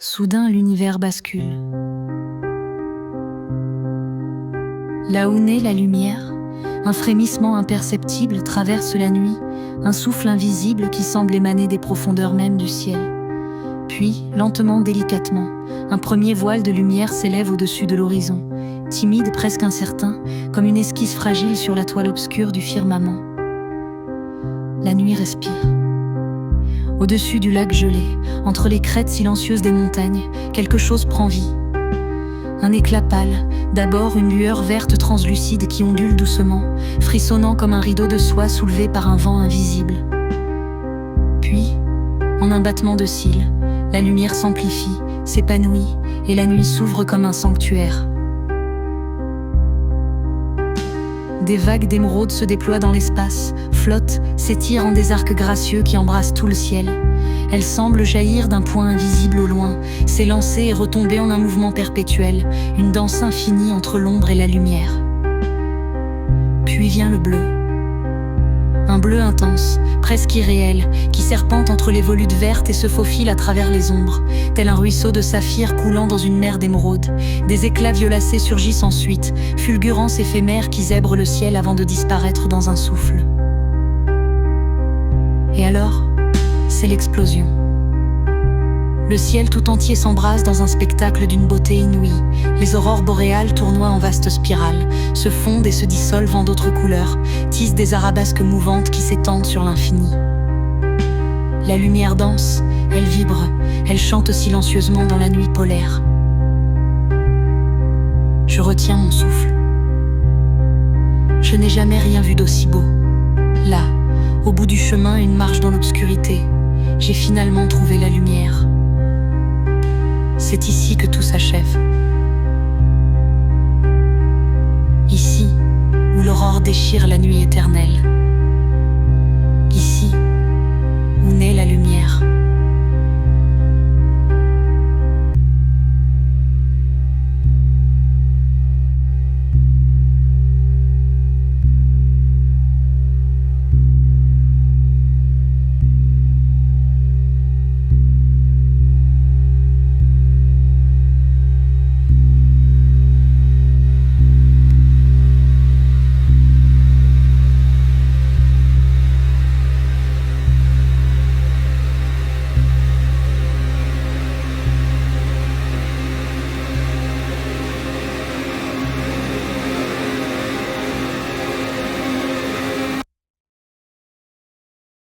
Soudain, l'univers bascule. Là où naît la lumière, un frémissement imperceptible traverse la nuit, un souffle invisible qui semble émaner des profondeurs mêmes du ciel. Puis, lentement, délicatement, un premier voile de lumière s'élève au-dessus de l'horizon, timide, presque incertain, comme une esquisse fragile sur la toile obscure du firmament. La nuit respire. Au-dessus du lac gelé, entre les crêtes silencieuses des montagnes, quelque chose prend vie. Un éclat pâle, d'abord une lueur verte translucide qui ondule doucement, frissonnant comme un rideau de soie soulevé par un vent invisible. Puis, en un battement de cils, la lumière s'amplifie, s'épanouit, et la nuit s'ouvre comme un sanctuaire. Des vagues d'émeraude se déploient dans l'espace, flottent, s'étirent en des arcs gracieux qui embrassent tout le ciel. Elles semblent jaillir d'un point invisible au loin, s'élancer et retomber en un mouvement perpétuel, une danse infinie entre l'ombre et la lumière. Puis vient le bleu. Un bleu intense, presque irréel, qui serpente entre les volutes vertes et se faufile à travers les ombres, tel un ruisseau de saphir coulant dans une mer d'émeraude. Des éclats violacés surgissent ensuite, fulgurances éphémères qui zèbrent le ciel avant de disparaître dans un souffle. Et alors, c'est l'explosion. Le ciel tout entier s'embrase dans un spectacle d'une beauté inouïe. Les aurores boréales tournoient en vastes spirales, se fondent et se dissolvent en d'autres couleurs, tissent des arabesques mouvantes qui s'étendent sur l'infini. La lumière danse, elle vibre, elle chante silencieusement dans la nuit polaire. Je retiens mon souffle. Je n'ai jamais rien vu d'aussi beau. Là, au bout du chemin, une marche dans l'obscurité, j'ai finalement trouvé la lumière. C'est ici que tout s'achève. Ici, où l'aurore déchire la nuit éternelle. Ici, où naît la lumière.